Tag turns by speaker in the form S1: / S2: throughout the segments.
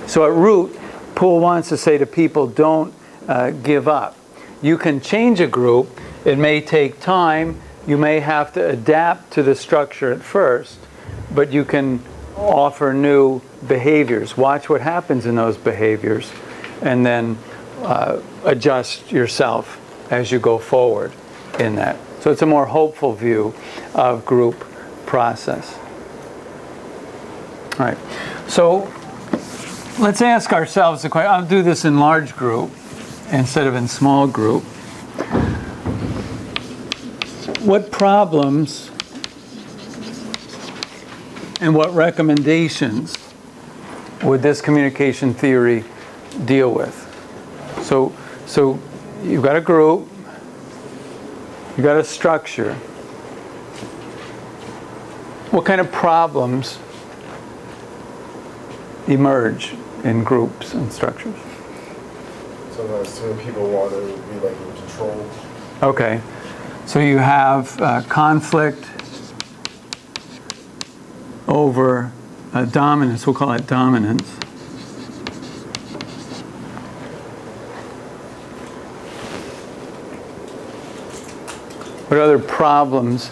S1: So at root, Poole wants to say to people, don't give up. You can change a group. It may take time. You may have to adapt to the structure at first, but you can offer new behaviors. Watch what happens in those behaviors, and then adjust yourself as you go forward in that. So it's a more hopeful view of group process. All right. So let's ask ourselves the question. I'll do this in large group instead of in small group. What problems and what recommendations would this communication theory deal with? So you've got a group, you've got a structure. What kind of problems emerge in groups and structures?
S2: Sometimes some people want to be like in control.
S1: Okay. So you have conflict over dominance. We'll call it dominance. What other problems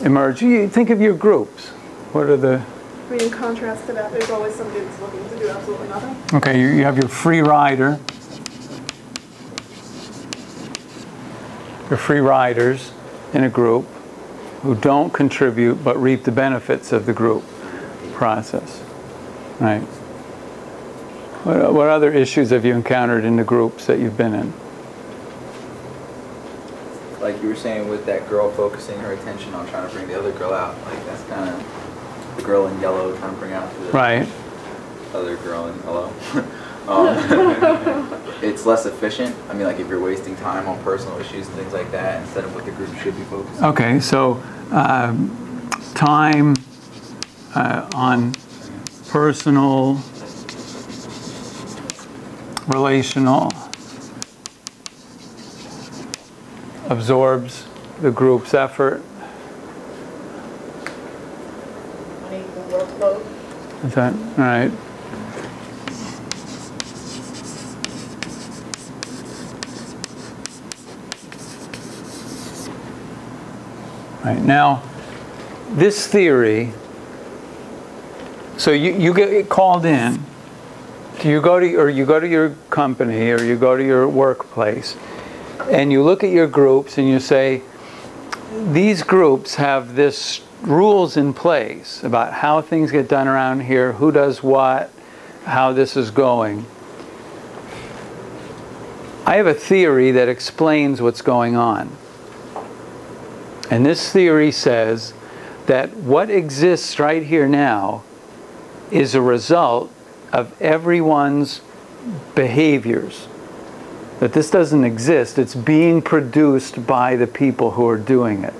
S1: emerge? You think of your groups. What are the...
S3: I mean, in contrast to that, there's always somebody that's looking to do absolutely nothing.
S1: Okay, you have your free rider. Your free riders in a group who don't contribute but reap the benefits of the group process. Right? What other issues have you encountered in the groups that you've been in?
S4: Like you were saying with that girl focusing her attention on trying to bring the other girl out. Like that's kind of the girl in yellow trying to bring out the other girl in yellow. It's less efficient. I mean, like if you're wasting time on personal issues and things like that instead of what the group should be focused on.
S1: Okay, so time on personal, relational, absorbs the group's effort.
S3: Unequal workload.
S1: Is that all right? Right, now, this theory, so you get called in, you go to your company or you go to your workplace, and you look at your groups and you say, these groups have this rules in place about how things get done around here, who does what, how this is going. I have a theory that explains what's going on. And this theory says that what exists right here now is a result of everyone's behaviors. That this doesn't exist, it's being produced by the people who are doing it.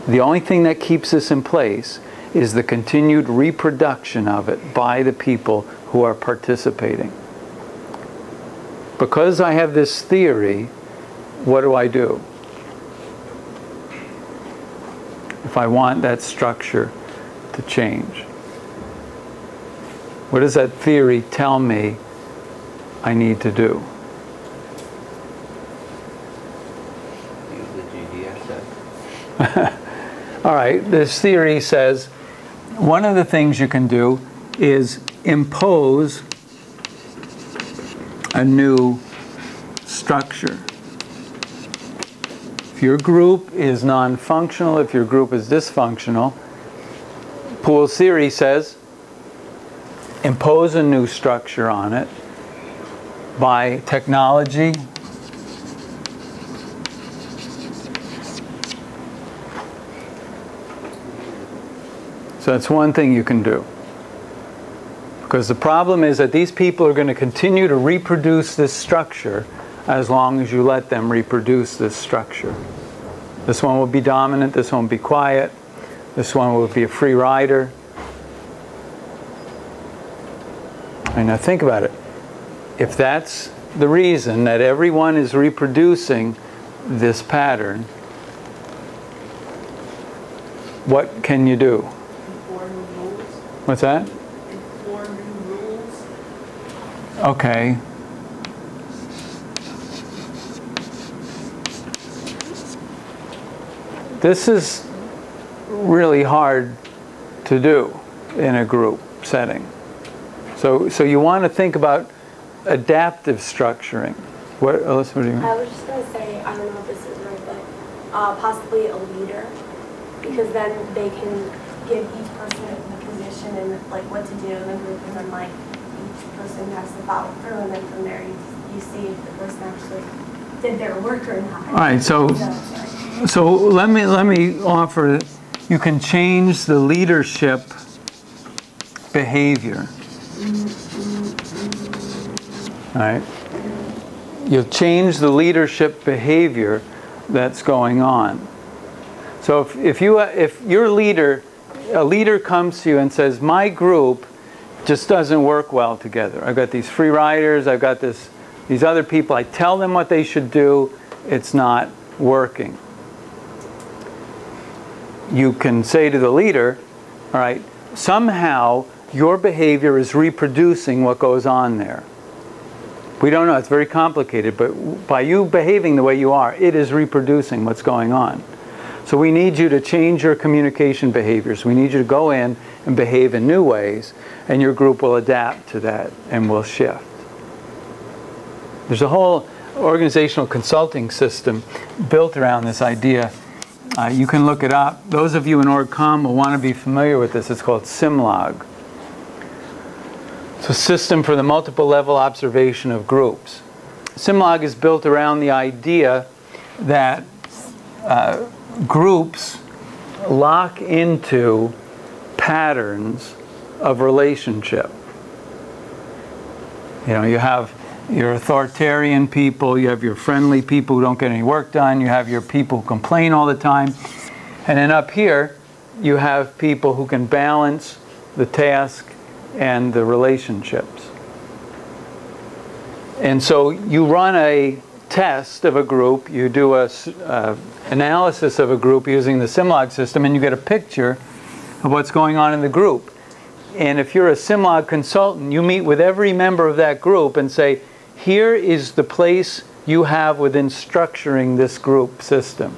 S1: The only thing that keeps this in place is the continued reproduction of it by the people who are participating. Because I have this theory, what do? If I want that structure to change, what does that theory tell me I need to do?
S4: Use the GDS set.
S1: All right, this theory says one of the things you can do is impose a new structure. If your group is non-functional, if your group is dysfunctional, Poole's theory says impose a new structure on it by technology, so that's one thing you can do. Because the problem is that these people are going to continue to reproduce this structure as long as you let them reproduce this structure. This one will be dominant, this one will be quiet, this one will be a free rider. And now think about it. If that's the reason that everyone is reproducing this pattern, what can you do?
S3: Enforce new rules.
S1: What's that?
S3: or new rules.
S1: Okay. This is really hard to do in a group setting. So you want to think about adaptive structuring. What, Alyssa, what do you mean?
S5: I was just going to say, I don't know if this is right, but possibly a leader, because then they can give each person a position and like what to do in the group, and then like each person has to follow through, and then from there you see if the person actually did their work or not.
S1: All right, so let me offer, you can change the leadership behavior. All right. You'll change the leadership behavior that's going on. So if your leader, a leader comes to you and says, my group just doesn't work well together. I've got these free riders, I've got these other people, I tell them what they should do, it's not working. You can say to the leader, all right, somehow your behavior is reproducing what goes on there. We don't know, it's very complicated, but by you behaving the way you are, it is reproducing what's going on. So we need you to change your communication behaviors. We need you to go in and behave in new ways, and your group will adapt to that and will shift. There's a whole organizational consulting system built around this idea. You can look it up. Those of you in comm will want to be familiar with this. It's called SIMLOG. It's a system for the multiple level observation of groups. SIMLOG is built around the idea that groups lock into patterns of relationship. You know, you have your authoritarian people, you have your friendly people who don't get any work done, you have your people who complain all the time, and then up here you have people who can balance the task and the relationships. And so you run a test of a group, you do a analysis of a group using the SIMLOG system, and you get a picture of what's going on in the group. And if you're a SIMLOG consultant, you meet with every member of that group and say, here is the place you have within structuring this group system.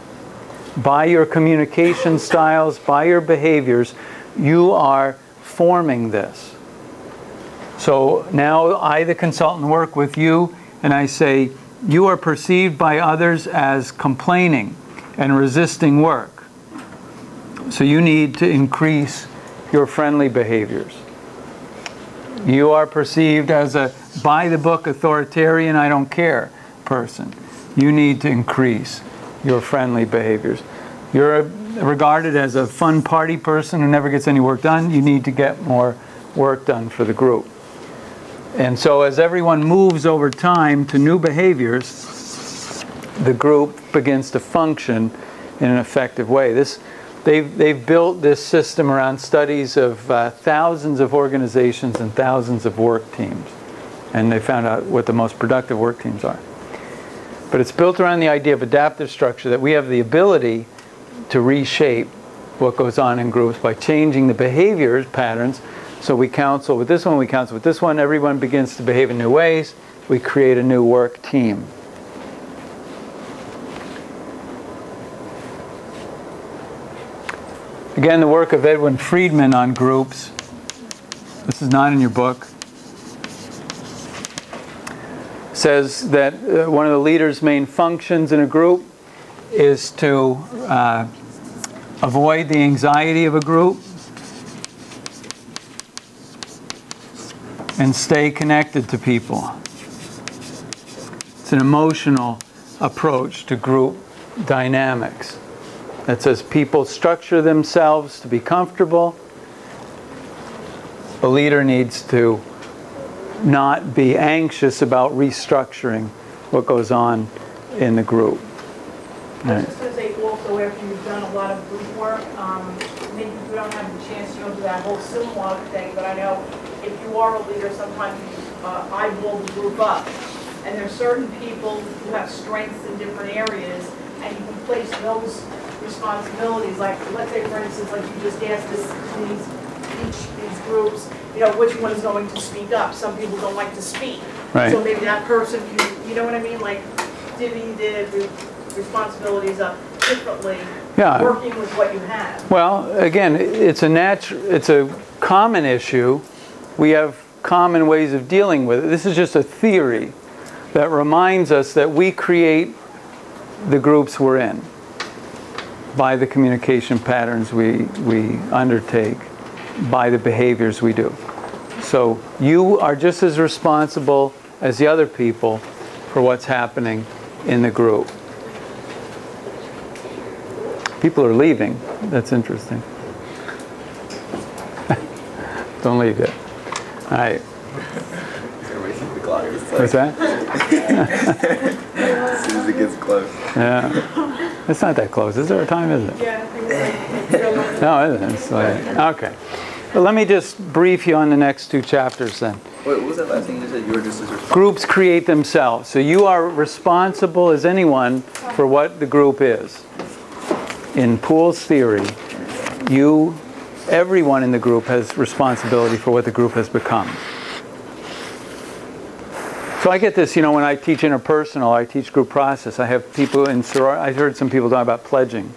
S1: By your communication styles, by your behaviors, you are forming this. So now I, the consultant, work with you, and I say, you are perceived by others as complaining and resisting work. So you need to increase your friendly behaviors. You are perceived as a by-the-book authoritarian, I don't care person. You need to increase your friendly behaviors. You're regarded as a fun party person who never gets any work done. You need to get more work done for the group. And so as everyone moves over time to new behaviors, the group begins to function in an effective way. They've built this system around studies of thousands of organizations and thousands of work teams. And they found out what the most productive work teams are. But it's built around the idea of adaptive structure, that we have the ability to reshape what goes on in groups by changing the behaviors patterns. So we counsel with this one, we counsel with this one, everyone begins to behave in new ways, we create a new work team. Again, the work of Edwin Friedman on groups, this is not in your book, says that one of the leader's main functions in a group is to avoid the anxiety of a group and stay connected to people. It's an emotional approach to group dynamics that says people structure themselves to be comfortable. A leader needs to not be anxious about restructuring what goes on in the group.
S6: I was just going to say also, after you've done a lot of group work, maybe you don't have the chance to go through that whole SIMLOG thing, but I know if you are a leader, sometimes you eyeball the group up. And there's certain people who have strengths in different areas, and you can place those responsibilities, like, let's say, for instance, like you just asked these groups, you know, which one is going to speak up. Some people don't like to speak.
S1: Right.
S6: So maybe that person can, you know what I mean? Like, divvy the responsibilities up differently,
S1: Yeah.
S6: working with what you have.
S1: Well, again, it's a common issue. We have common ways of dealing with it. This is just a theory that reminds us that we create the groups we're in by the communication patterns we undertake, by the behaviors we do. So you are just as responsible as the other people for what's happening in the group. People are leaving. That's interesting. Don't leave yet. All right. What's that?
S4: As soon as it gets close.
S1: Yeah. It's not that close. Is there a time, is it?
S6: Yeah, I think so.
S1: No, it isn't. It's like, okay. Well, let me just brief you on the next two chapters then.
S4: What was that last thing you said? You were just as responsible.
S1: Groups create themselves. So you are responsible as anyone for what the group is. In Poole's theory, everyone in the group has responsibility for what the group has become. So I get this, you know, when I teach interpersonal, I teach group process. I have people in sororities. I heard some people talk about pledging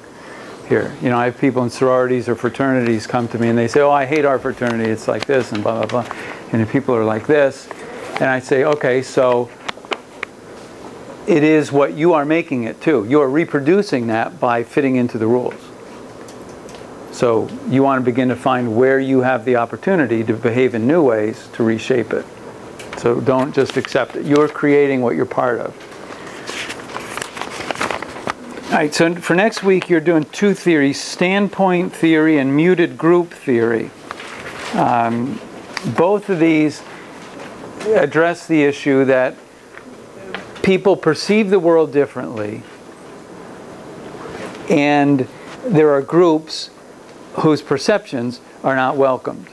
S1: here. You know, I have people in sororities or fraternities come to me and they say, oh, I hate our fraternity. It's like this and blah, blah, blah. And the people are like this. And I say, okay, so it is what you are making it too. You are reproducing that by fitting into the rules. So you want to begin to find where you have the opportunity to behave in new ways to reshape it. So don't just accept it. You're creating what you're part of. All right, so for next week you're doing two theories, standpoint theory and muted group theory. Both of these address the issue that people perceive the world differently, and there are groups whose perceptions are not welcomed.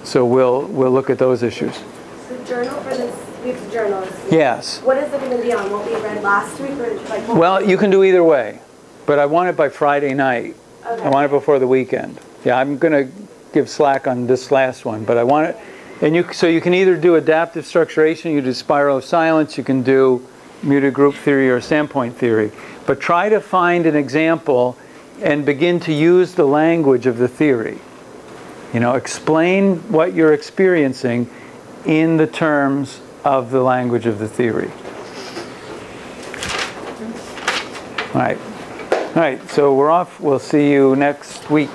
S1: So we'll look at those issues.
S5: The journal for this week's journal is,
S1: Yes.
S5: what is it going to be on? What we read last week, or like?
S1: Well, you can do either way, but I want it by Friday night.
S5: Okay.
S1: I want it before the weekend. Yeah, I'm going to give slack on this last one, but I want it. And so you can either do adaptive structuration, you do spiral of silence, you can do muted group theory or standpoint theory. But try to find an example and begin to use the language of the theory. You know, explain what you're experiencing in the terms of the language of the theory. All right. All right, so we're off. We'll see you next week.